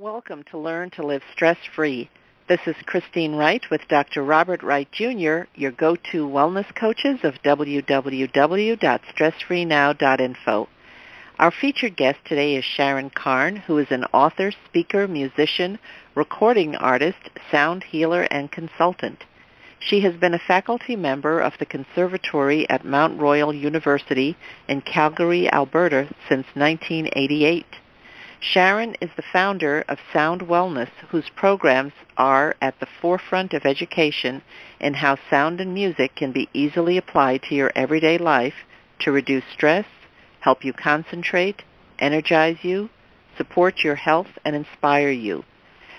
Welcome to Learn to Live Stress-Free. This is Christine Wright with Dr. Robert Wright Jr., your go-to wellness coaches of www.stressfreenow.info. Our featured guest today is Sharon Karn, who is an author, speaker, musician, recording artist, sound healer, and consultant. She has been a faculty member of the Conservatory at Mount Royal University in Calgary, Alberta since 1988. Sharon is the founder of Sound Wellness, whose programs are at the forefront of education in how sound and music can be easily applied to your everyday life to reduce stress, help you concentrate, energize you, support your health, and inspire you.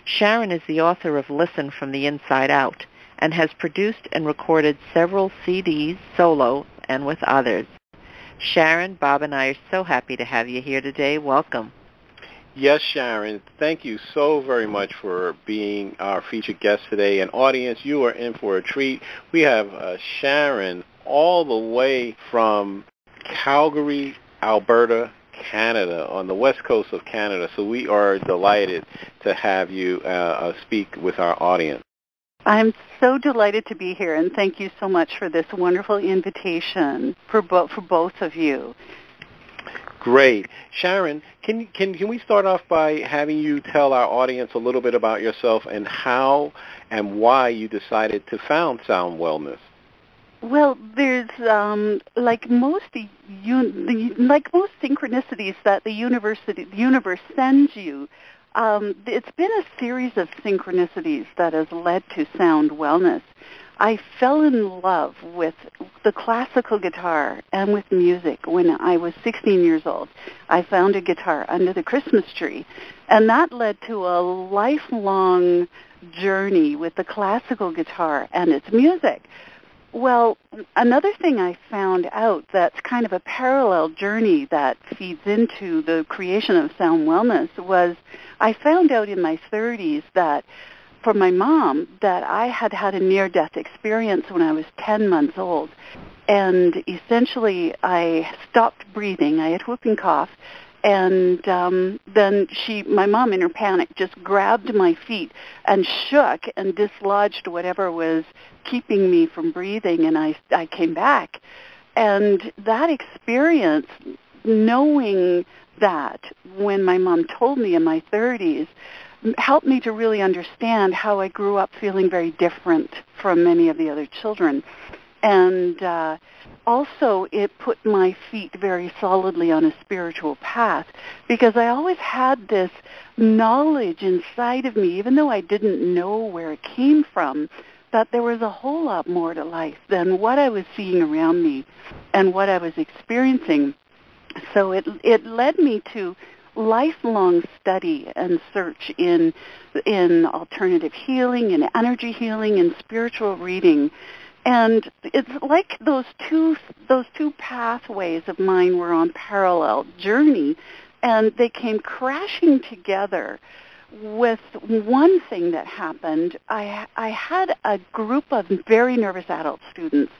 Sharon is the author of Listen from the Inside Out and has produced and recorded several CDs solo and with others. Sharon, Bob, and I are so happy to have you here today. Welcome. Yes, Sharon, thank you so very much for being our featured guest today. And audience, you are in for a treat. We have Sharon all the way from Calgary, Alberta, Canada, on the west coast of Canada. So we are delighted to have you speak with our audience. I'm so delighted to be here, and thank you so much for this wonderful invitation for both of you. Great. Sharon, can we start off by having you tell our audience a little bit about yourself and how and why you decided to found Sound Wellness? Well, there's like most synchronicities that the universe sends you. It's been a series of synchronicities that has led to Sound Wellness. I fell in love with the classical guitar and with music when I was 16 years old. I found a guitar under the Christmas tree, and that led to a lifelong journey with the classical guitar and its music. Well, another thing I found out that's kind of a parallel journey that feeds into the creation of Sound Wellness was I found out in my 30s that for my mom that I had had a near-death experience when I was 10 months old. And essentially I stopped breathing. I had whooping cough. And then my mom in her panic just grabbed my feet and shook and dislodged whatever was keeping me from breathing. And I came back. And that experience, knowing that when my mom told me in my 30s, helped me to really understand how I grew up feeling very different from many of the other children. And also it put my feet very solidly on a spiritual path because I always had this knowledge inside of me, even though I didn't know where it came from, that there was a whole lot more to life than what I was seeing around me and what I was experiencing. So it led me to lifelong study and search in alternative healing and energy healing and spiritual reading. And it's like those two pathways of mine were on parallel journey, and they came crashing together with one thing that happened. I had a group of very nervous adult students,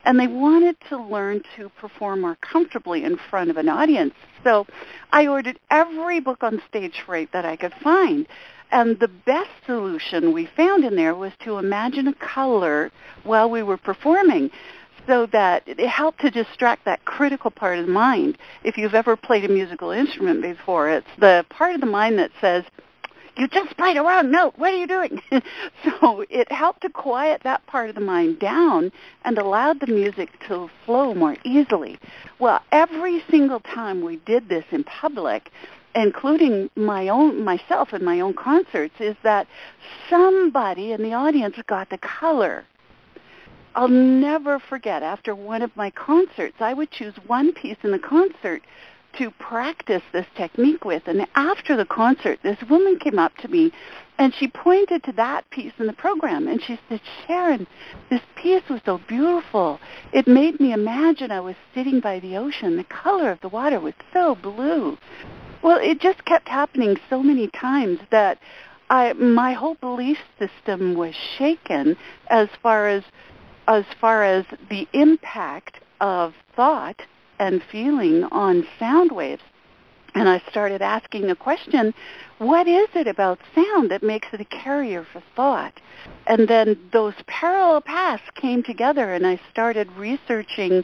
and they wanted to learn to perform more comfortably in front of an audience. So I ordered every book on stage fright that I could find. And the best solution we found in there was to imagine a color while we were performing so that it helped to distract that critical part of the mind. If you've ever played a musical instrument before, it's the part of the mind that says, "You just played a wrong note. What are you doing?" So it helped to quiet that part of the mind down and allowed the music to flow more easily. Well, every single time we did this in public, including myself in my own concerts, is that somebody in the audience got the color. I'll never forget, after one of my concerts, I would choose one piece in the concert to practice this technique with. And after the concert, this woman came up to me and she pointed to that piece in the program and she said, "Sharon, this piece was so beautiful. It made me imagine I was sitting by the ocean. The color of the water was so blue." Well, it just kept happening so many times that my whole belief system was shaken as far as the impact of thought and feeling on sound waves. And I started asking the question, what is it about sound that makes it a carrier for thought? And then those parallel paths came together, and I started researching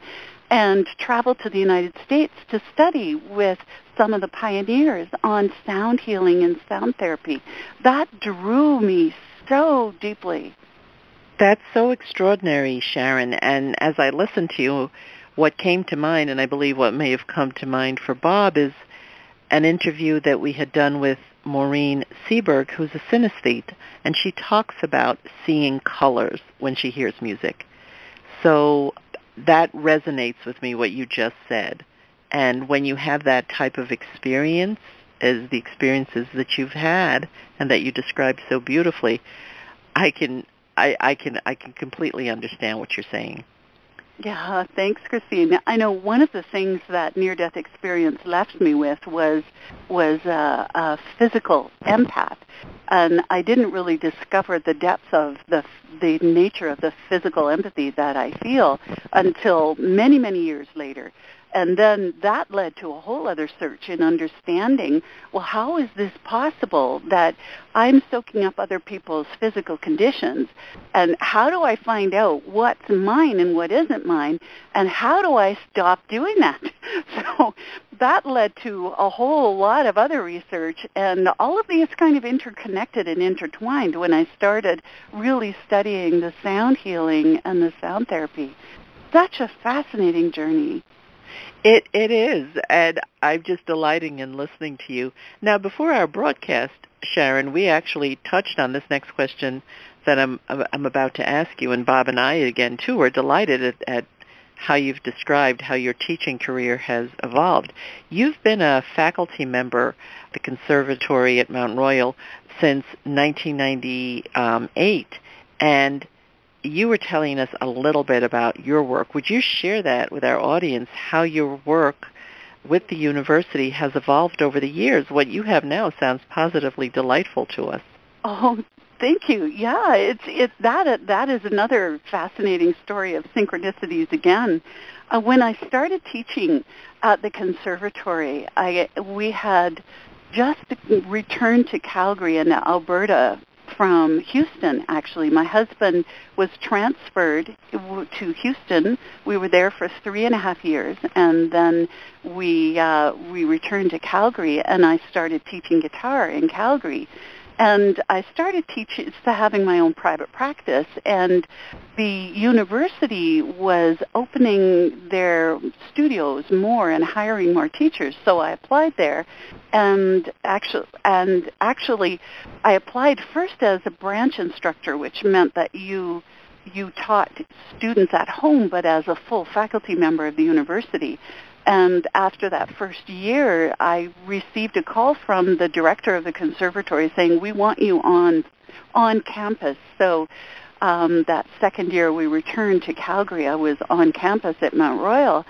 and traveled to the United States to study with some of the pioneers on sound healing and sound therapy. That drew me so deeply. That's so extraordinary, Sharon. And as I listened to you, what came to mind, and I believe what may have come to mind for Bob, is an interview that we had done with Maureen Seberg, who's a synesthete, and she talks about seeing colors when she hears music. So that resonates with me, what you just said. And when you have that type of experience, as the experiences that you've had and that you described so beautifully, I can completely understand what you're saying. Yeah, thanks, Christine. I know one of the things that near-death experience left me with was a physical empath, and I didn't really discover the depths of the nature of the physical empathy that I feel until many, many years later. And then that led to a whole other search in understanding, well, how is this possible that I'm soaking up other people's physical conditions? And how do I find out what's mine and what isn't mine? And how do I stop doing that? So that led to a whole lot of other research. And all of these kind of interconnected and intertwined when I started really studying the sound healing and the sound therapy. Such a fascinating journey. It is, and I'm just delighting in listening to you. Now, before our broadcast, Sharon, we actually touched on this next question that I'm about to ask you, and Bob and I, again, too, are delighted at how you've described how your teaching career has evolved. You've been a faculty member at the Conservatory at Mount Royal since 1998, and you were telling us a little bit about your work. Would you share that with our audience, how your work with the university has evolved over the years? What you have now sounds positively delightful to us. Oh, thank you. Yeah, that is another fascinating story of synchronicities again. When I started teaching at the conservatory, we had just returned to Calgary in Alberta from Houston, actually. My husband was transferred to Houston. We were there for 3.5 years, and then we returned to Calgary, and I started teaching guitar in Calgary. And I started having my own private practice, and the university was opening their studios more and hiring more teachers. So I applied there, and actually, I applied first as a branch instructor, which meant that you taught students at home, but as a full faculty member of the university. And after that first year, I received a call from the director of the conservatory saying, we want you on campus. So that second year we returned to Calgary. I was on campus at Mount Royal.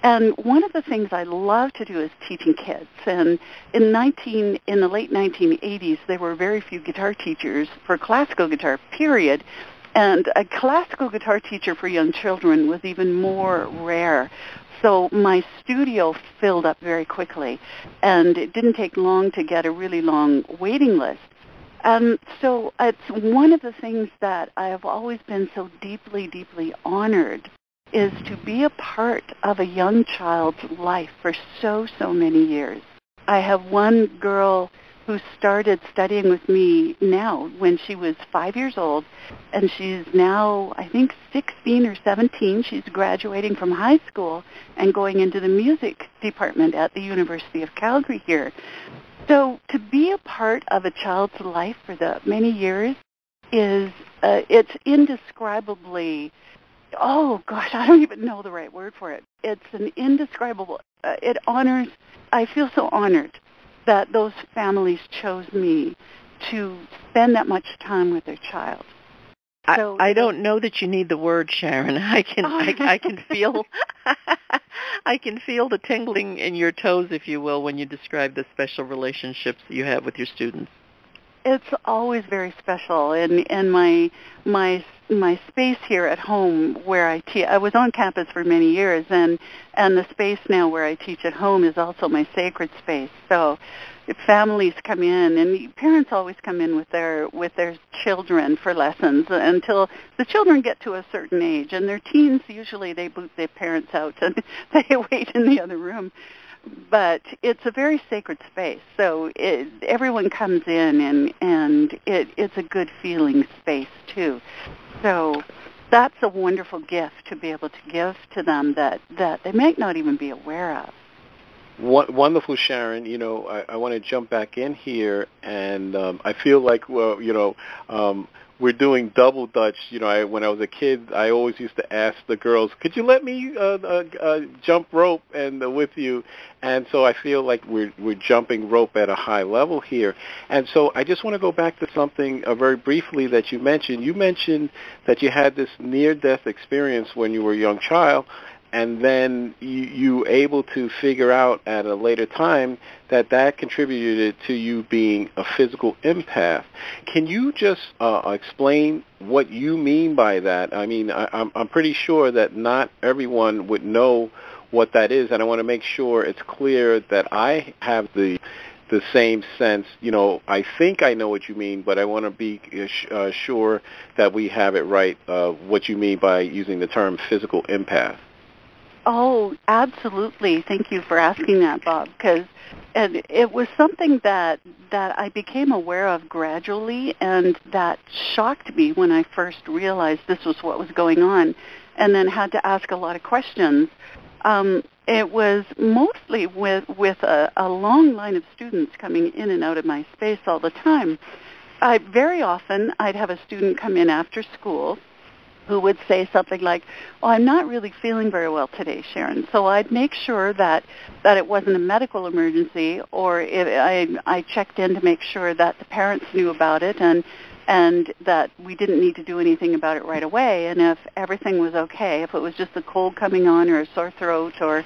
And one of the things I love to do is teaching kids. And in the late 1980s, there were very few guitar teachers for classical guitar, period. And a classical guitar teacher for young children was even more rare. So my studio filled up very quickly, and it didn't take long to get a really long waiting list. So it's one of the things that I have always been so deeply, deeply honored is to be a part of a young child's life for so many years. I have one girl who started studying with me now when she was 5 years old, and she's now, I think, 16 or 17. She's graduating from high school and going into the music department at the University of Calgary here. So to be a part of a child's life for that many years is, it's indescribably, oh gosh, I don't even know the right word for it. It's an indescribable, it honors, I feel so honored that those families chose me to spend that much time with their child. So I don't know that you need the word, Sharon. I can feel I can feel the tingling in your toes, if you will, when you describe the special relationships that you have with your students. it's always very special, and my space here at home where I teach. I was on campus for many years, and the space now where I teach at home is also my sacred space. So if families come in, and parents always come in with their children for lessons until the children get to a certain age, and their teens usually they boot their parents out and they wait in the other room. But it's a very sacred space, so everyone comes in, and it's a good feeling space too. So that's a wonderful gift to be able to give to them that they might not even be aware of. Wonderful, Sharon. You know, I want to jump back in here, and I feel like, well, you know, we're doing double dutch. You know, when I was a kid, I always used to ask the girls, "Could you let me jump rope and with you?" And so I feel like we're jumping rope at a high level here. And so I just want to go back to something very briefly that you mentioned. You mentioned that you had this near-death experience when you were a young child, and then you were able to figure out at a later time that contributed to you being a physical empath. Can you just explain what you mean by that? I mean, I'm pretty sure that not everyone would know what that is, and I want to make sure it's clear that I have the same sense. You know, I think I know what you mean, but I want to be sure that we have it right, what you mean by using the term physical empath. Oh, absolutely. Thank you for asking that, Bob, because it was something that I became aware of gradually, and that shocked me when I first realized this was what was going on, and then had to ask a lot of questions. It was mostly with a long line of students coming in and out of my space all the time. Very often I'd have a student come in after school who would say something like, "Oh, I'm not really feeling very well today, Sharon." So I'd make sure that it wasn't a medical emergency, or I checked in to make sure that the parents knew about it, and that we didn't need to do anything about it right away. And if everything was okay, if it was just a cold coming on or a sore throat or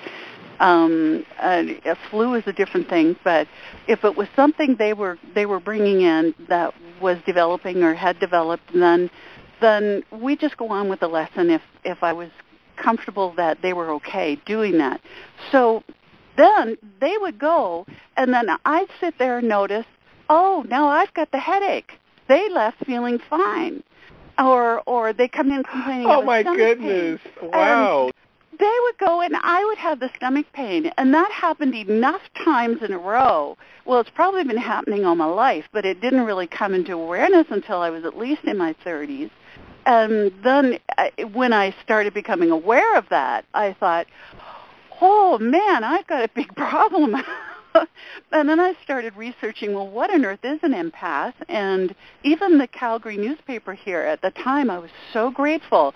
a flu is a different thing, but if it was something they were bringing in that was developing or had developed, then we just go on with the lesson if I was comfortable that they were okay doing that. So then they would go, and then I'd sit there and notice, oh, now I've got the headache. They left feeling fine. Or they come in complaining of my stomach goodness. pain. Wow. And they would go, and I would have the stomach pain, and that happened enough times in a row. Well, it's probably been happening all my life, but it didn't really come into awareness until I was at least in my 30s. And then when I started becoming aware of that, I thought, oh, man, I've got a big problem. And then I started researching, well, what on earth is an empath? And even the Calgary newspaper here at the time, I was so grateful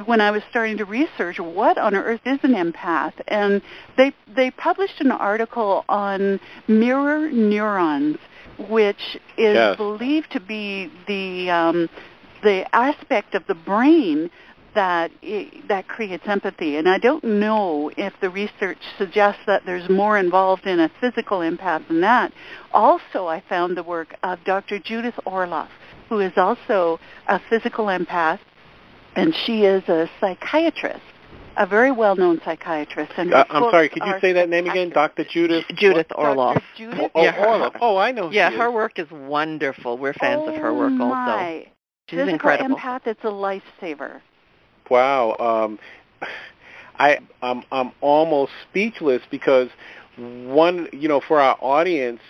when I was starting to research what on earth is an empath. And they published an article on mirror neurons, which is believed to be the aspect of the brain that creates empathy. And I don't know if the research suggests that there's more involved in a physical empath than that. Also, I found the work of Dr. Judith Orloff, who is also a physical empath, and she is a psychiatrist, a very well-known psychiatrist. And I'm sorry, could you say that name again? Dr. Judith? Judith Orloff. Dr. Judith Orloff. Oh, I know. Yeah, her work is wonderful. We're fans of her work also. She's physical incredible. Empath, it's a lifesaver. Wow. I'm almost speechless because for our audience,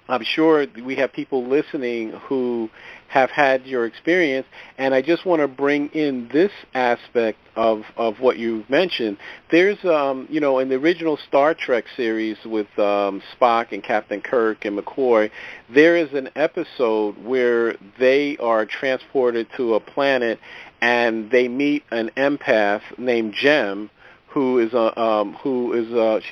I'm sure we have people listening who have had your experience, and I just want to bring in this aspect of what you mentioned. There's, in the original Star Trek series with Spock and Captain Kirk and McCoy, there is an episode where they are transported to a planet and they meet an empath named Jem, she's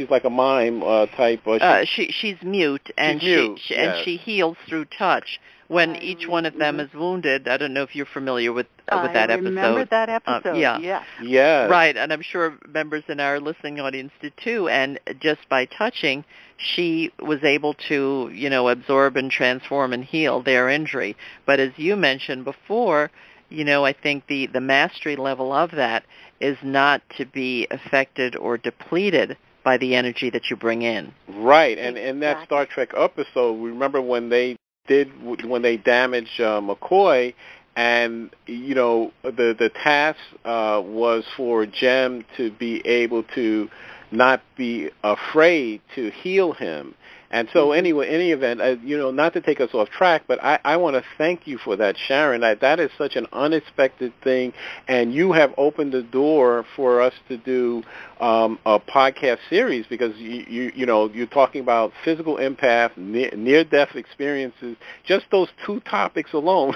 like a mime type. She's mute, and she heals through touch. When each one of them is wounded, I don't know if you're familiar with that episode. I remember that episode. Yeah. Right, and I'm sure members in our listening audience did too. And just by touching, she was able to, absorb and transform and heal their injury. But as you mentioned before, I think the mastery level of that is not to be affected or depleted by the energy that you bring in. Right, and in that Star Trek episode, remember when they damaged McCoy, and the task was for Jem to be able to not be afraid to heal him. And so anyway, in any event, not to take us off track, but I want to thank you for that, Sharon. That is such an unexpected thing, and you have opened the door for us to do a podcast series, because you're talking about physical empath, near-death experiences. Just those two topics alone,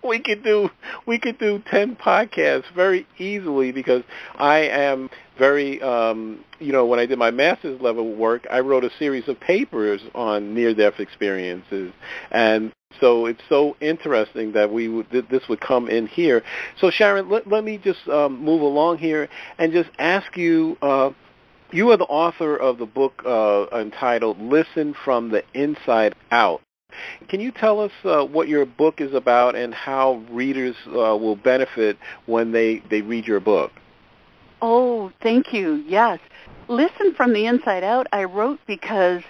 we could do 10 podcasts very easily, because I am very, when I did my master's level work, I wrote a series of papers on near-death experiences, and so it's so interesting that this would come in here. So Sharon, let me just move along here and just ask you. You are the author of the book entitled "Listen from the Inside Out." Can you tell us what your book is about and how readers will benefit when they read your book? Oh, thank you. Yes. Listen from the Inside Out, I wrote because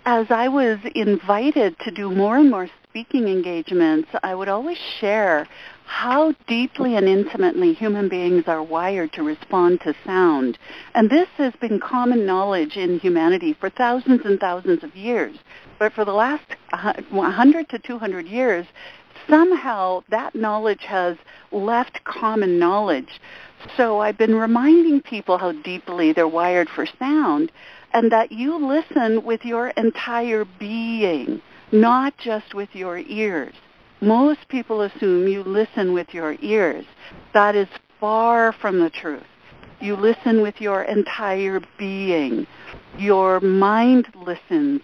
as I was invited to do more and more speaking engagements, I would always share how deeply and intimately human beings are wired to respond to sound. And this has been common knowledge in humanity for thousands and thousands of years. But for the last 100 to 200 years, somehow that knowledge has left common knowledge. So I've been reminding people how deeply they're wired for sound, and that you listen with your entire being, not just with your ears. Most people assume you listen with your ears. That is far from the truth. You listen with your entire being. Your mind listens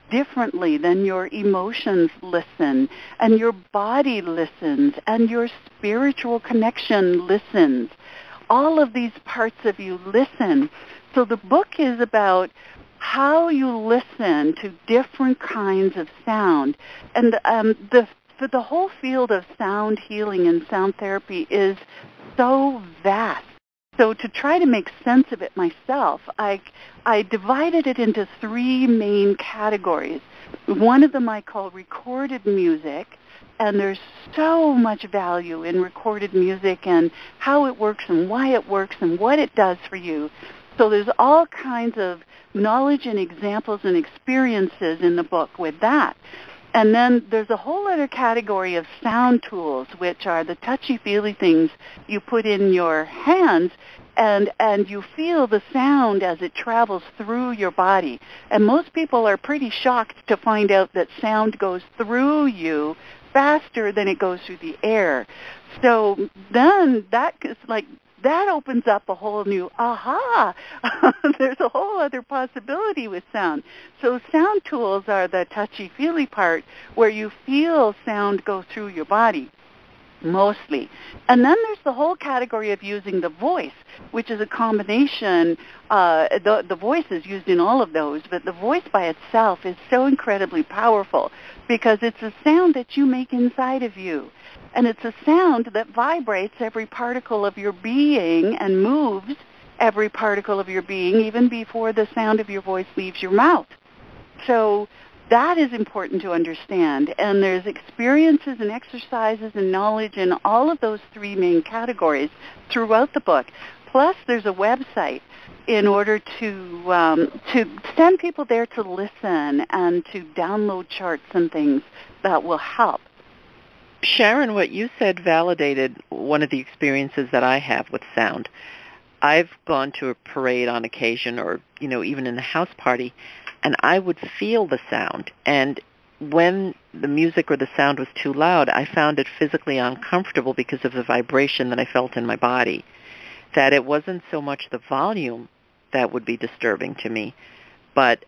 differently than your emotions listen, and your body listens, and your spiritual connection listens. All of these parts of you listen. So the book is about how you listen to different kinds of sound. And the whole field of sound healing and sound therapy is so vast. So to try to make sense of it myself, I divided it into three main categories. One of them I call recorded music, and there's so much value in recorded music and how it works and why it works and what it does for you. So there's all kinds of knowledge and examples and experiences in the book with that. And then there's a whole other category of sound tools, which are the touchy-feely things you put in your hands, and you feel the sound as it travels through your body. And most people are pretty shocked to find out that sound goes through you faster than it goes through the air. So then that opens up a whole new aha. There's a whole other possibility with sound. So sound tools are the touchy-feely part where you feel sound go through your body, mostly. And then there's the whole category of using the voice, which is a combination. The voice is used in all of those, but the voice by itself is so incredibly powerful because it's a sound that you make inside of you. And it's a sound that vibrates every particle of your being and moves every particle of your being even before the sound of your voice leaves your mouth. So that is important to understand. And there's experiences and exercises and knowledge in all of those three main categories throughout the book. Plus, there's a website in order to send people there to listen and to download charts and things that will help. Sharon, what you said validated one of the experiences that I have with sound. I've gone to a parade on occasion or, even in a house party, and I would feel the sound. And when the music or the sound was too loud, I found it physically uncomfortable because of the vibration that I felt in my body. That it wasn't so much the volume that would be disturbing to me, but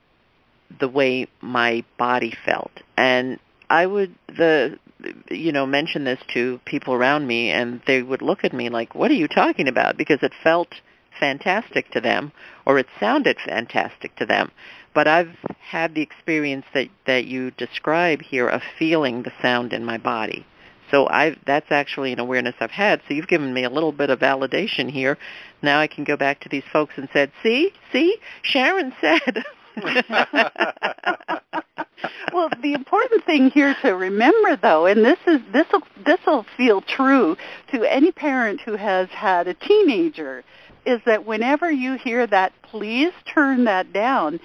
the way my body felt. And I would mention this to people around me, and they would look at me like, what are you talking about? Because it felt fantastic to them, or it sounded fantastic to them. But I've had the experience that you describe here of feeling the sound in my body. So that's actually an awareness I've had. So you've given me a little bit of validation here. Now I can go back to these folks and said, see, Sharon said. Well, the important thing here to remember, though, and this'll feel true to any parent who has had a teenager, is that whenever you hear that, please turn that down,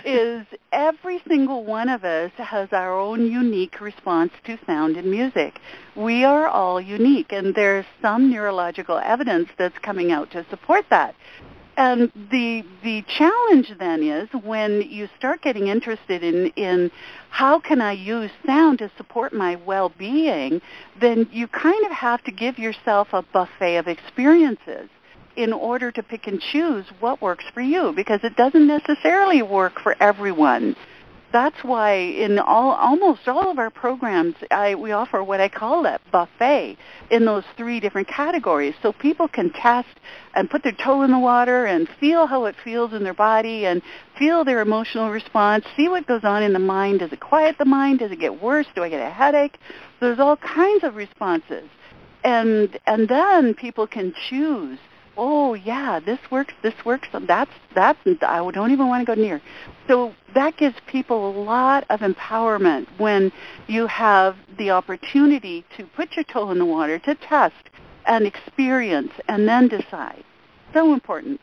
is every single one of us has our own unique response to sound and music. We are all unique, and there's some neurological evidence that's coming out to support that. And the challenge then is when you start getting interested in how can I use sound to support my well-being, then you kind of have to give yourself a buffet of experiences in order to pick and choose what works for you, because it doesn't necessarily work for everyone. That's why in almost all of our programs, we offer what I call that buffet in those 3 different categories, so people can test and put their toe in the water and feel how it feels in their body and feel their emotional response, see what goes on in the mind. Does it quiet the mind? Does it get worse? Do I get a headache? There's all kinds of responses. And then people can choose, oh, yeah, this works, that's, I don't even want to go near. So that gives people a lot of empowerment when you have the opportunity to put your toe in the water, to test and experience, and then decide. So important.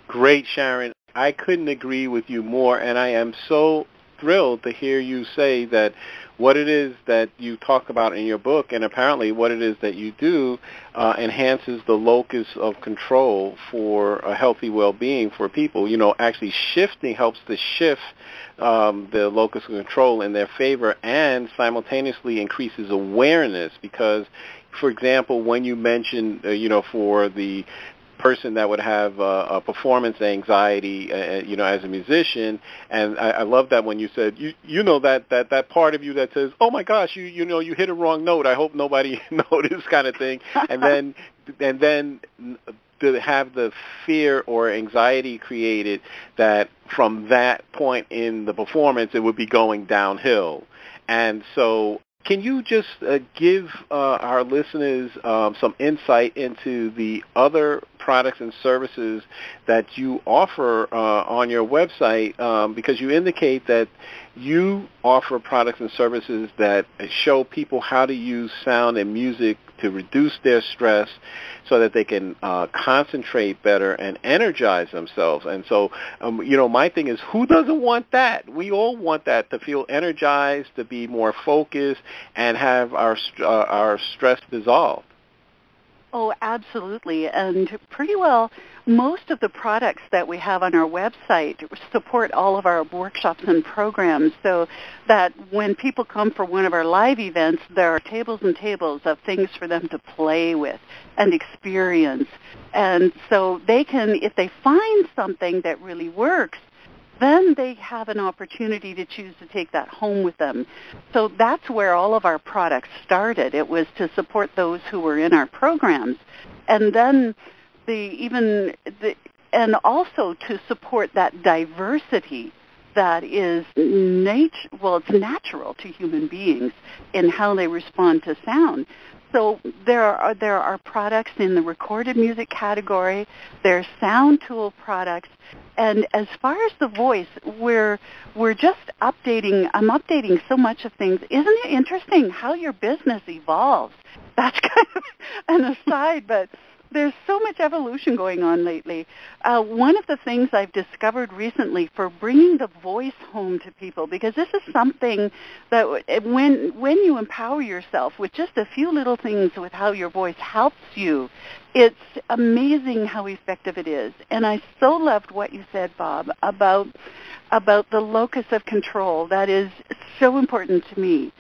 Great, Sharon. I couldn't agree with you more, and I am so thrilled to hear you say that what it is that you talk about in your book, and apparently what it is that you do, enhances the locus of control for a healthy well-being for people. Actually helps to shift the locus of control in their favor, and simultaneously increases awareness. Because, for example, when you mentioned, for the person that would have a performance anxiety, as a musician, and I love that when you said, that part of you that says, oh my gosh, you hit a wrong note, I hope nobody noticed, kind of thing, and then to have the fear or anxiety created that from that point in the performance it would be going downhill. And so can you just give our listeners some insight into the other products and services that you offer on your website? Because you indicate that you offer products and services that show people how to use sound and music to reduce their stress so that they can concentrate better and energize themselves. And so, my thing is, who doesn't want that? We all want that, to feel energized, to be more focused, and have our stress dissolved. Oh, absolutely. And pretty well, most of the products that we have on our website support all of our workshops and programs, so that when people come for one of our live events, there are tables and tables of things for them to play with and experience. And so they can, if they find something that really works, then they have an opportunity to choose to take that home with them. So that's where all of our products started. It was to support those who were in our programs. And then and also to support that diversity that is it's natural to human beings in how they respond to sound. So there are products in the recorded music category. There are sound tool products, and as far as the voice, we're just updating. I'm updating so much of things. Isn't it interesting how your business evolves? That's kind of an aside, but there's so much evolution going on lately. One of the things I've discovered recently for bringing the voice home to people, because this is something that when you empower yourself with just a few little things with how your voice helps you, it's amazing how effective it is. And I so loved what you said, Bob, about the locus of control. That is so important to me.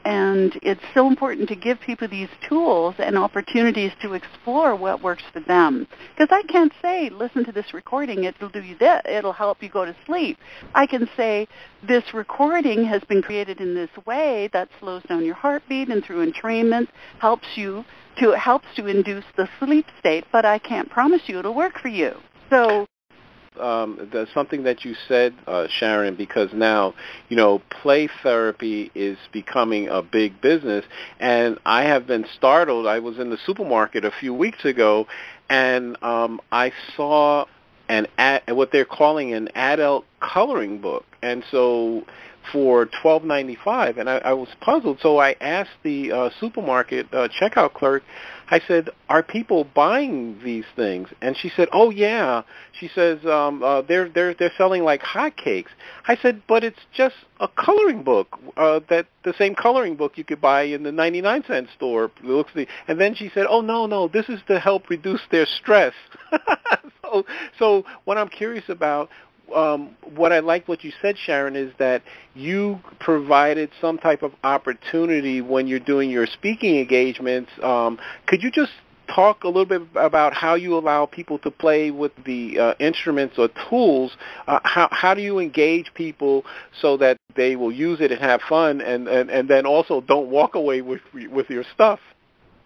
And it's so important to give people these tools and opportunities to explore what works for them. Because I can't say, listen to this recording, it'll do you this, it'll help you go to sleep. I can say, this recording has been created in this way that slows down your heartbeat and through entrainment helps to induce the sleep state, but I can't promise you it'll work for you. So there's something that you said, Sharon, because now, play therapy is becoming a big business, and I have been startled. I was in the supermarket a few weeks ago, and I saw what they're calling an adult coloring book, and so for $12.95, and I was puzzled. So I asked the supermarket checkout clerk. I said, "Are people buying these things?" And she said, "Oh yeah." She says, "They're selling like hotcakes." I said, "But it's just a coloring book. That the same coloring book you could buy in the 99-cent store." And then she said, "Oh no, this is to help reduce their stress." So what I'm curious about. What I like what you said, Sharon, is that you provided some type of opportunity when you're doing your speaking engagements. Could you just talk a little bit about how you allow people to play with the instruments or tools? How do you engage people so that they will use it and have fun, and then also don't walk away with your stuff?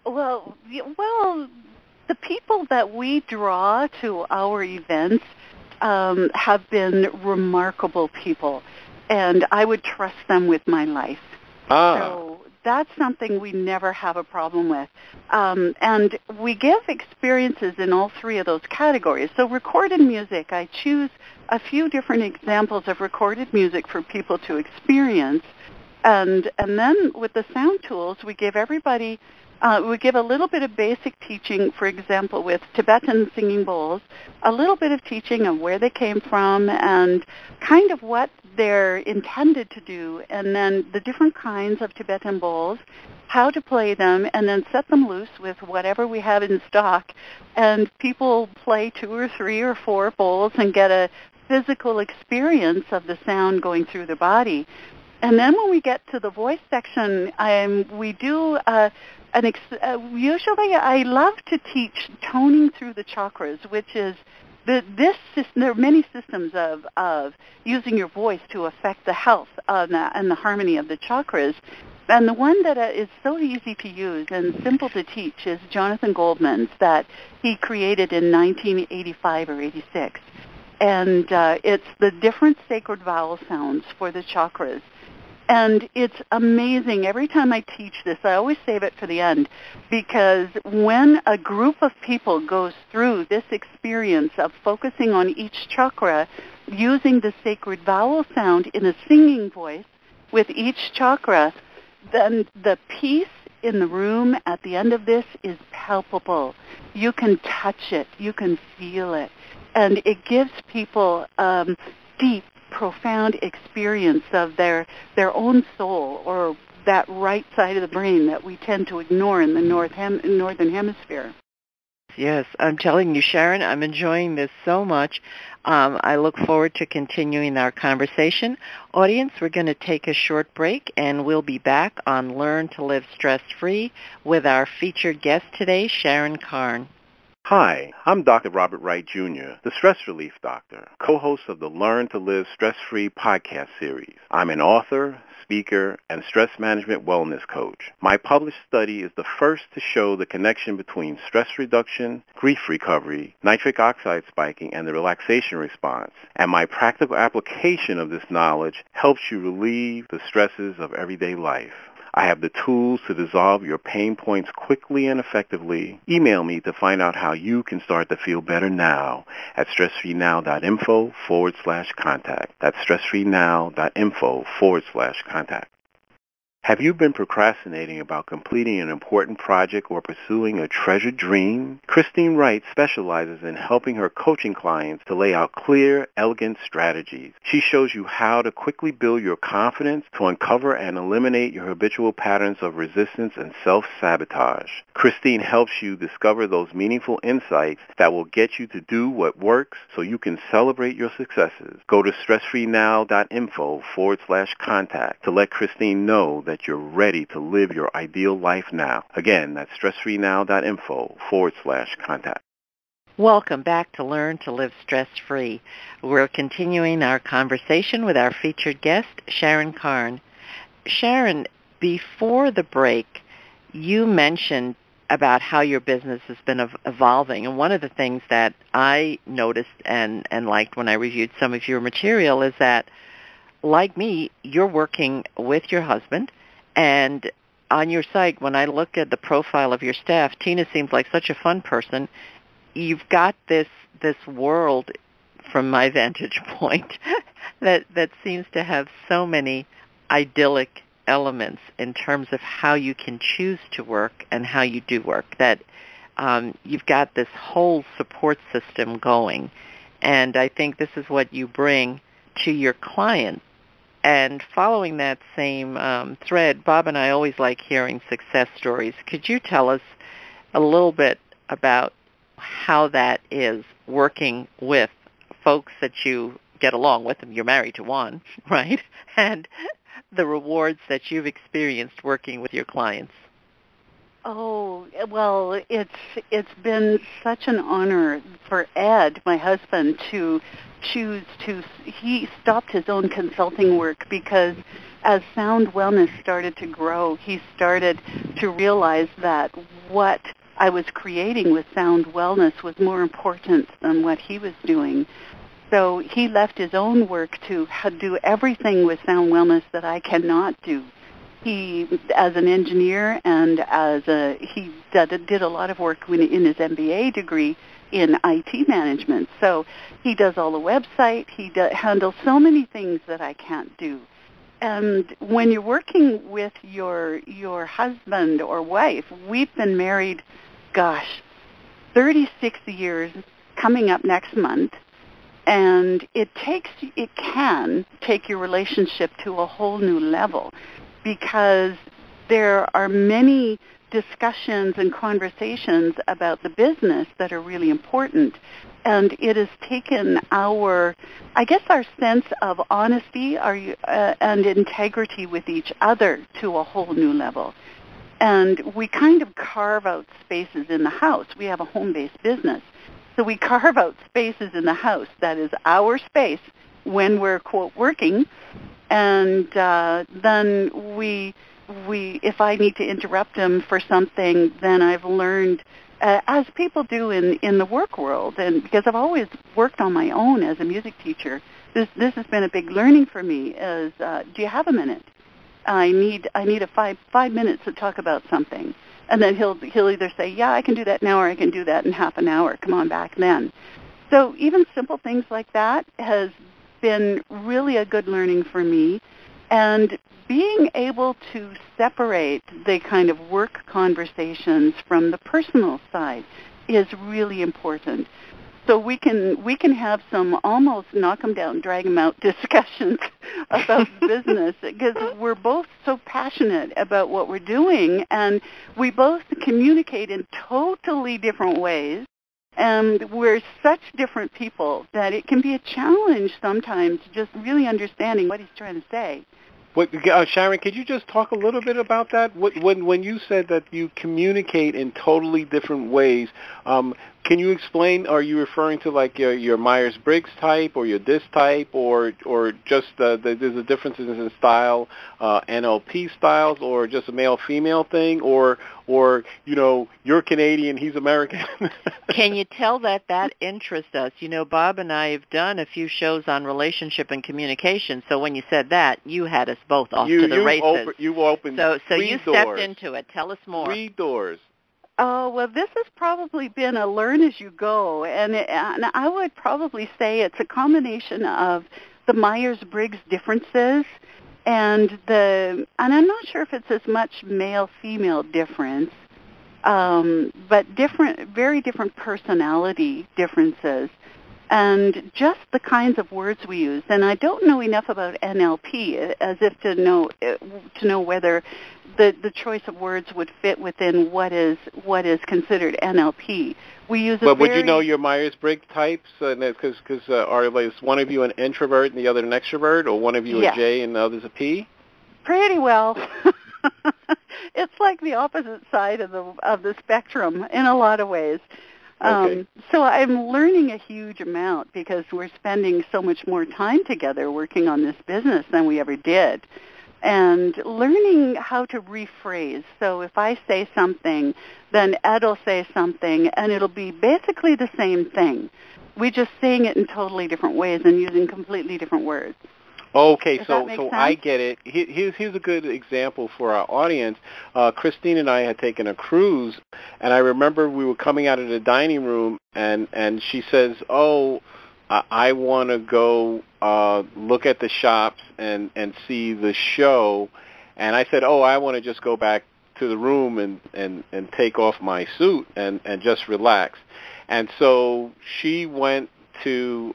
Well, the people that we draw to our events have been remarkable people, and I would trust them with my life. So that's something we never have a problem with. And we give experiences in all three of those categories. So recorded music, I choose a few different examples of recorded music for people to experience. And then with the sound tools, we give everybody we give a little bit of basic teaching, for example, with Tibetan singing bowls, a little bit of teaching of where they came from and kind of what they're intended to do, and then the different kinds of Tibetan bowls, how to play them, and then set them loose with whatever we have in stock. And people play 2 or 3 or 4 bowls and get a physical experience of the sound going through their body. And then when we get to the voice section, we do usually I love to teach toning through the chakras, which is there are many systems of using your voice to affect the health and the harmony of the chakras. And the one that is so easy to use and simple to teach is Jonathan Goldman's that he created in 1985 or 86. And it's the different sacred vowel sounds for the chakras. And it's amazing. Every time I teach this, I always save it for the end, because when a group of people goes through this experience of focusing on each chakra, using the sacred vowel sound in a singing voice with each chakra, then the peace in the room at the end of this is palpable. You can touch it. You can feel it. And it gives people deep, profound experience of their own soul, or that right side of the brain that we tend to ignore in the northern hemisphere. Yes, I'm telling you, Sharon, I'm enjoying this so much. I look forward to continuing our conversation. Audience, we're going to take a short break, and we'll be back on Learn to Live Stress-Free with our featured guest today, Sharon Karn. Hi, I'm Dr. Robert Wright, Jr., the Stress Relief Doctor, co-host of the Learn to Live Stress-Free podcast series. I'm an author, speaker, and stress management wellness coach. My published study is the first to show the connection between stress reduction, grief recovery, nitric oxide spiking, and the relaxation response. And my practical application of this knowledge helps you relieve the stresses of everyday life. I have the tools to dissolve your pain points quickly and effectively. Email me to find out how you can start to feel better now at stressfreenow.info/contact. That's stressfreenow.info/contact. Have you been procrastinating about completing an important project or pursuing a treasured dream? Christine Wright specializes in helping her coaching clients to lay out clear, elegant strategies. She shows you how to quickly build your confidence to uncover and eliminate your habitual patterns of resistance and self-sabotage. Christine helps you discover those meaningful insights that will get you to do what works so you can celebrate your successes. Go to stressfreenow.info/contact to let Christine know that that you're ready to live your ideal life now. Again, that's stressfreenow.info/contact. Welcome back to Learn to Live Stress-Free. We're continuing our conversation with our featured guest, Sharon Karn. Sharon, before the break, you mentioned about how your business has been evolving. And one of the things that I noticed and liked when I reviewed some of your material is that, like me, you're working with your husband. And on your site, when I look at the profile of your staff, Tina seems like such a fun person. You've got this world, from my vantage point, that seems to have so many idyllic elements in terms of how you can choose to work and how you do work, that you've got this whole support system going. And I think this is what you bring to your clients. And following that same thread, Bob and I always like hearing success stories. Could you tell us a little bit about how that is working with folks that you get along with, and you're married to one, right? And the rewards that you've experienced working with your clients? Oh, well, it's been such an honor for Ed, my husband, to he stopped his own consulting work because as Sound Wellness started to grow, he started to realize that what I was creating with Sound Wellness was more important than what he was doing. So he left his own work to do everything with Sound Wellness that I cannot do. He, as an engineer and he did a lot of work in his MBA degree in IT management. So he does all the website. He handles so many things that I can't do. And when you're working with your husband or wife, we've been married, 36 years coming up next month. And it can take your relationship to a whole new level because there are many discussions and conversations about the business that are really important. And it has taken our sense of honesty and integrity with each other to a whole new level. And we kind of carve out spaces in the house. We have a home-based business. So we carve out spaces in the house that is our space when we're, quote, working. And then we, if I need to interrupt him for something, then I've learned, as people do in the work world, and because I've always worked on my own as a music teacher, this has been a big learning for me. Is do you have a minute? I need a five minutes to talk about something. And then he'll either say, yeah, I can do that now, or I can do that in half an hour. Come on back then. So even simple things like that has been really a good learning for me. And being able to separate the kind of work conversations from the personal side is really important. So we can have some almost knock them down, drag them out discussions about business because we're both so passionate about what we're doing, and we both communicate in totally different ways. And we're such different people that it can be a challenge sometimes just really understanding what he's trying to say. Sharon, could you just talk a little bit about that? When you said that you communicate in totally different ways, can you explain? Are you referring to like your Myers-Briggs type or your DISC type, or just there's a differences in style, NLP styles, or just a male-female thing, or you're Canadian, he's American? Can you tell that interests us? Bob and I have done a few shows on relationship and communication, so when you said that, you had us both off to the races. You opened so three you doors. Stepped into it. Tell us more. 3 doors. Oh, well, this has probably been a learn as you go, and I would probably say it's a combination of the Myers-Briggs differences and I'm not sure if it's as much male-female difference, but very different personality differences, and just the kinds of words we use. And I don't know enough about NLP as if to know whether the choice of words would fit within what is considered NLP. We use But would you know your Myers-Briggs types? Because is one of you an introvert and the other an extrovert, or one of you a J and the other's a P? Pretty well. It's like the opposite side of the spectrum in a lot of ways. Okay. So I'm learning a huge amount because we're spending so much more time together working on this business than we ever did. And learning how to rephrase. So if I say something, then Ed will say something, and it'll be basically the same thing. We're just saying it in totally different ways and using completely different words. Okay, Does so that make sense? I get it. Here's a good example for our audience. Christine and I had taken a cruise, and I remember we were coming out of the dining room, and she says, "Oh, I want to go look at the shops and see the show," and I said, "Oh, I want to just go back to the room and take off my suit and just relax." And so she went to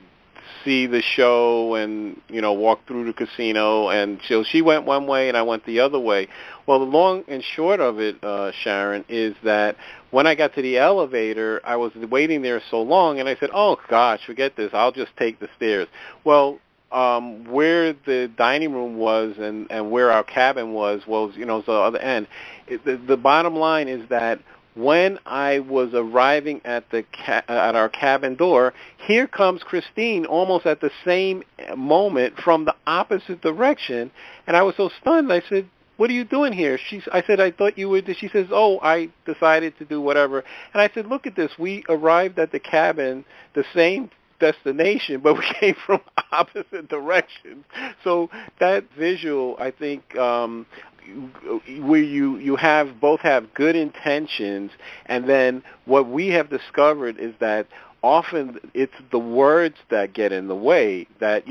see the show and, walk through the casino, and so she went one way and I went the other way. Well, the long and short of it, Sharon, is that when I got to the elevator, I was waiting there so long, and I said, "Oh gosh, forget this, I'll just take the stairs." Well, where the dining room was and where our cabin was the other end. The bottom line is that when I was arriving at at our cabin door, here comes Christine almost at the same moment from the opposite direction, and I was so stunned. I said, "What are you doing here?" I said, "I thought you would." She says, "Oh, I decided to do whatever." And I said, "Look at this. We arrived at the cabin the same destination, but we came from opposite directions." So that visual, I think, where you both have good intentions, and then what we have discovered is that often it's the words that get in the way. That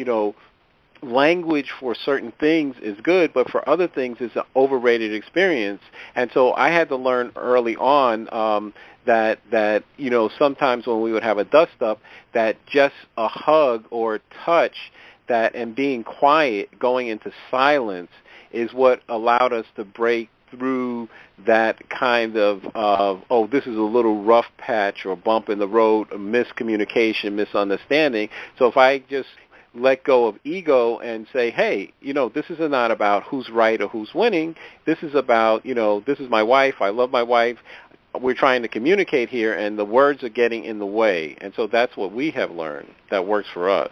language for certain things is good, but for other things it's an overrated experience. And so I had to learn early on that sometimes when we would have a dust up, that just a hug or a touch, and being quiet, going into silence, is what allowed us to break through that kind of oh, this is a little rough patch or bump in the road, a miscommunication, misunderstanding. So if I just let go of ego and say, hey, this is not about who's right or who's winning. This is about, this is my wife. I love my wife. We're trying to communicate here, and the words are getting in the way. And so that's what we have learned that works for us.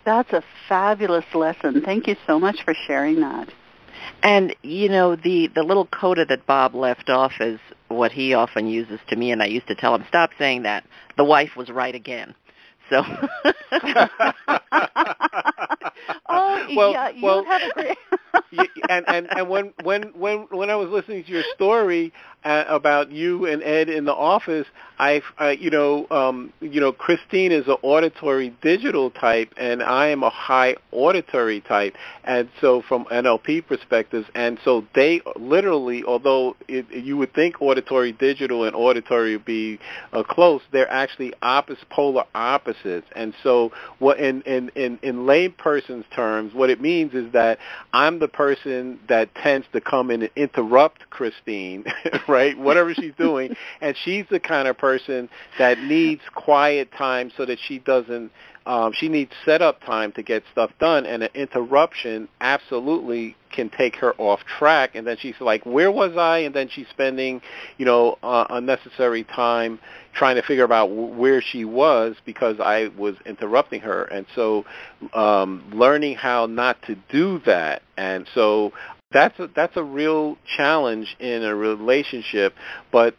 That's a fabulous lesson. Thank you so much for sharing that. And, the little coda that Bob left off is what he often uses to me, and I used to tell him, stop saying that. The wife was right again. So. You have a great. and when I was listening to your story about you and Ed in the office, Christine is an auditory digital type, and I am a high auditory type, and so from NLP perspectives, and so they literally, although you would think auditory digital and auditory would be close, they're actually polar opposites. And so what in layperson's terms, what it means is that I'm the person that tends to come in and interrupt Christine, right, whatever she's doing, and she's the kind of person that needs quiet time so that she doesn't, she needs setup time to get stuff done, and an interruption absolutely can take her off track, and then she's like, where was I? And then she's spending, unnecessary time trying to figure out where she was because I was interrupting her. And so learning how not to do that. And so that's a real challenge in a relationship, but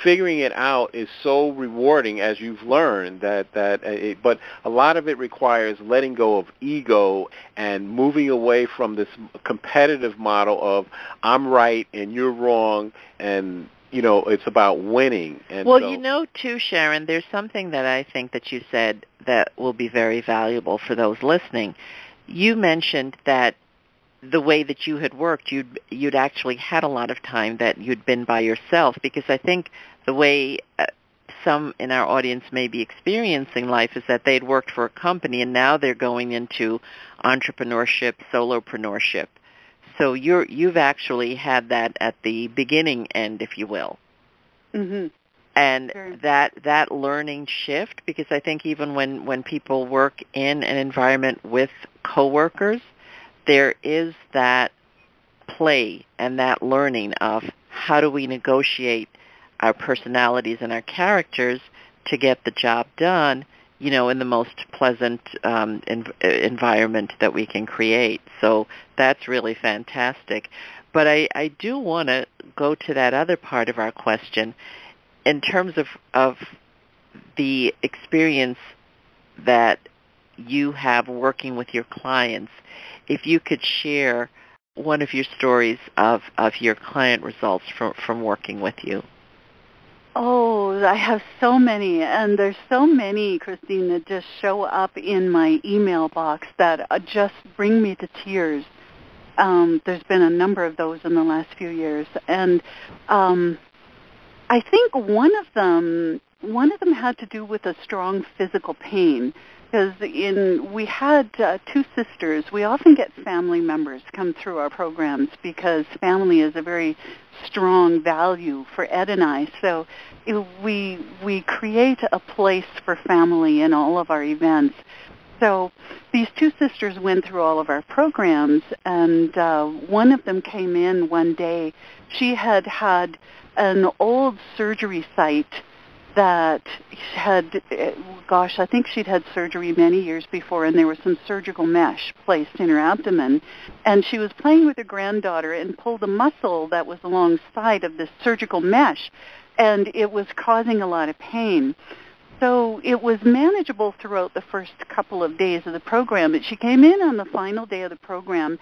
figuring it out is so rewarding, as you've learned, but a lot of it requires letting go of ego and moving away from this competitive model of I'm right and you're wrong, and it's about winning. And well, too, Sharon, there's something that I think that you said that will be very valuable for those listening. You mentioned that the way that you had worked, you'd actually had a lot of time that you'd been by yourself, because I think the way some in our audience may be experiencing life is that they'd worked for a company and now they're going into entrepreneurship, solopreneurship. So you've actually had that at the beginning end, if you will. Mm-hmm. And sure. that learning shift, because I think even when people work in an environment with coworkers, there is that play and that learning of how do we negotiate our personalities and our characters to get the job done, in the most pleasant environment that we can create. So that's really fantastic. But I do want to go to that other part of our question in terms of the experience that you have working with your clients. If you could share one of your stories of your client results from working with you. Oh, I have so many, and there's so many, Christine, that just show up in my email box that just bring me to tears. There's been a number of those in the last few years, and I think one of them had to do with a strong physical pain. Because we had two sisters. We often get family members come through our programs because family is a very strong value for Ed and I. So we create a place for family in all of our events. So these two sisters went through all of our programs, and one of them came in one day. She had an old surgery site that had, I think she'd had surgery many years before, and there was some surgical mesh placed in her abdomen. And she was playing with her granddaughter and pulled a muscle that was alongside of this surgical mesh, and it was causing a lot of pain. So it was manageable throughout the first couple of days of the program, but she came in on the final day of the program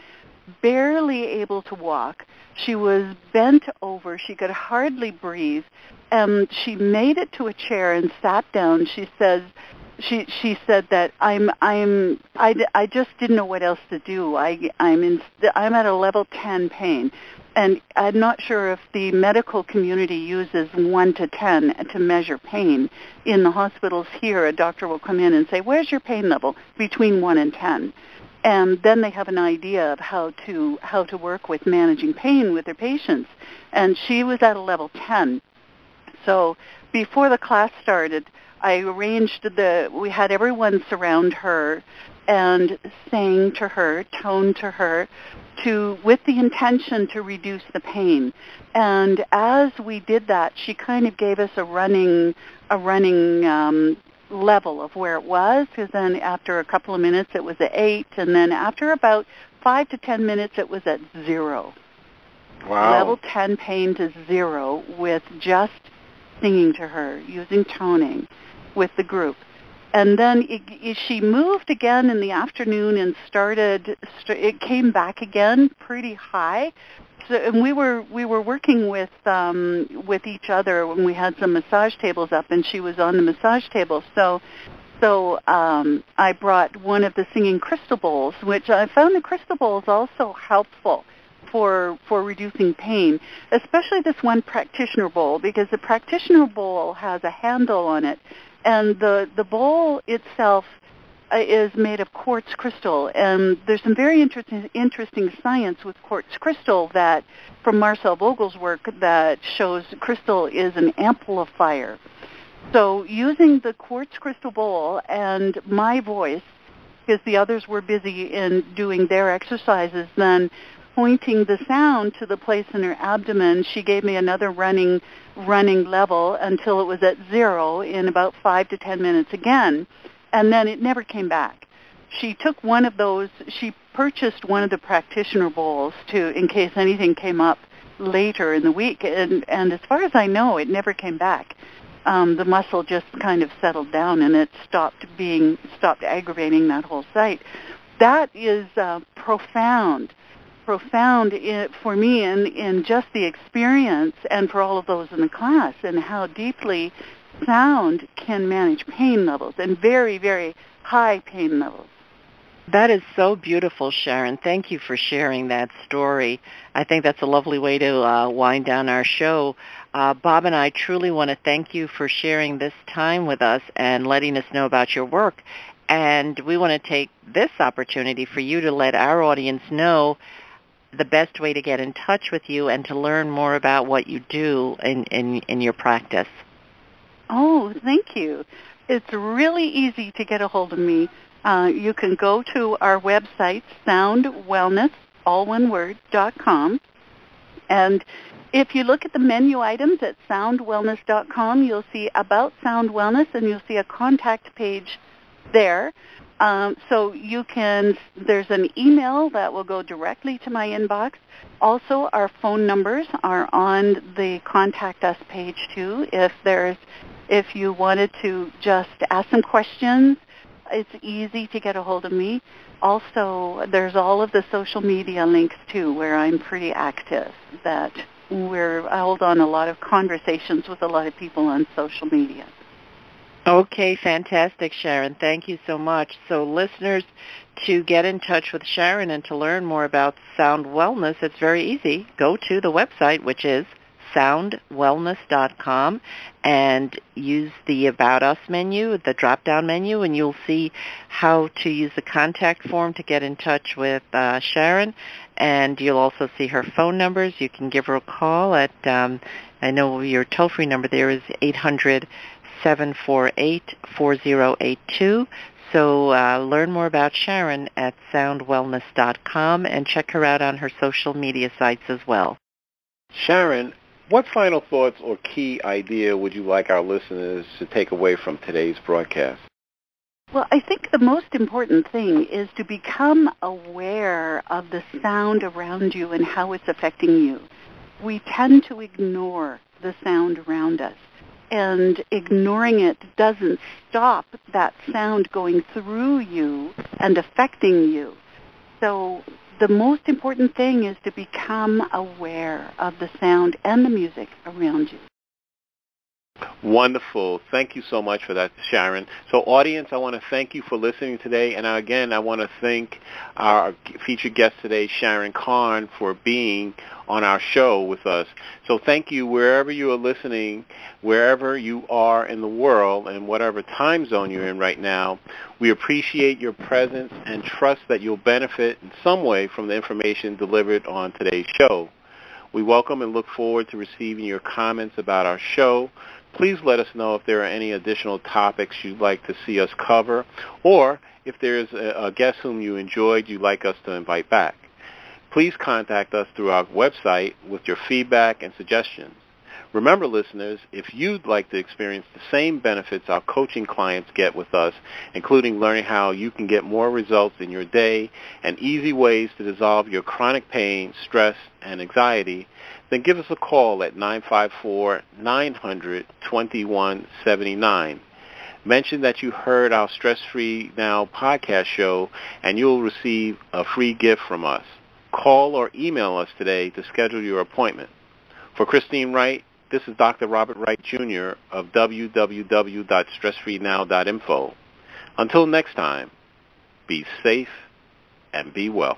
barely able to walk. She was bent over. She could hardly breathe. She made it to a chair and sat down. She said that I just didn't know what else to do. I'm at a level 10 pain, and I'm not sure if the medical community uses 1 to 10 to measure pain. In the hospitals here, a doctor will come in and say, "Where's your pain level?" Between 1 and 10. And then they have an idea of how to work with managing pain with their patients. And she was at a level 10. So before the class started, I arranged we had everyone surround her and sang to her, tone to her, with the intention to reduce the pain. And as we did that, she kind of gave us a running level of where it was, because then after a couple of minutes it was at 8, and then after about 5 to 10 minutes it was at 0. Wow. Level 10 pain to 0 with just singing to her, using toning with the group. And then she moved again in the afternoon and it came back again pretty high. So, and we were working with each other when we had some massage tables up, and she was on the massage table. So I brought one of the singing crystal bowls, which I found the crystal bowls also helpful for reducing pain, especially this one practitioner bowl, because the practitioner bowl has a handle on it, and the bowl itself is made of quartz crystal, and there's some very interesting science with quartz crystal that, from Marcel Vogel's work, that shows crystal is an amplifier. So using the quartz crystal bowl and my voice, because the others were busy in doing their exercises, then pointing the sound to the place in her abdomen, she gave me another running level until it was at 0 in about 5 to 10 minutes again. And then it never came back. She took one of those, she purchased one of the practitioner bowls in case anything came up later in the week, and as far as I know, it never came back. The muscle just kind of settled down, and it stopped aggravating that whole site. That is profound for me in just the experience, and for all of those in the class, and how deeply sound can manage pain levels, and very, very high pain levels. That is so beautiful, Sharon. Thank you for sharing that story. I think that's a lovely way to wind down our show. Bob and I truly want to thank you for sharing this time with us and letting us know about your work. And we want to take this opportunity for you to let our audience know the best way to get in touch with you and to learn more about what you do in your practice. Oh, thank you. It's really easy to get a hold of me. You can go to our website, Sound Wellness, all one word, .com. And if you look at the menu items at soundwellness.com, you'll see About Sound Wellness, and you'll see a contact page there. So you can, there's an email that will go directly to my inbox. Also, our phone numbers are on the Contact Us page too. If you wanted to just ask some questions, it's easy to get a hold of me. Also, there's all of the social media links too, where I'm pretty active. I hold on a lot of conversations with a lot of people on social media. Okay, fantastic, Sharon. Thank you so much. So listeners, to get in touch with Sharon and to learn more about Sound Wellness, it's very easy. Go to the website, which is soundwellness.com, and use the About Us menu, the drop-down menu, and you'll see how to use the contact form to get in touch with Sharon. And you'll also see her phone numbers. You can give her a call at, I know your toll-free number there is 800-748-4082. So learn more about Sharon at soundwellness.com and check her out on her social media sites as well. Sharon, what final thoughts or key idea would you like our listeners to take away from today's broadcast? Well, I think the most important thing is to become aware of the sound around you and how it's affecting you. We tend to ignore the sound around us, and ignoring it doesn't stop that sound going through you and affecting you. So the most important thing is to become aware of the sound and the music around you. Wonderful. Thank you so much for that, Sharon. So audience, I want to thank you for listening today. And again, I want to thank our featured guest today, Sharon Karn, for being on our show with us. So thank you wherever you are listening, wherever you are in the world, and whatever time zone you're in right now. We appreciate your presence and trust that you'll benefit in some way from the information delivered on today's show. We welcome and look forward to receiving your comments about our show. Please let us know if there are any additional topics you'd like to see us cover, or if there's a guest whom you enjoyed you'd like us to invite back. Please contact us through our website with your feedback and suggestions. Remember, listeners, if you'd like to experience the same benefits our coaching clients get with us, including learning how you can get more results in your day and easy ways to dissolve your chronic pain, stress, and anxiety, then give us a call at 954-900-2179. Mention that you heard our Stress Free Now podcast show, and you'll receive a free gift from us. Call or email us today to schedule your appointment. For Christine Wright, this is Dr. Robert Wright, Jr. of www.stressfreenow.info. Until next time, be safe and be well.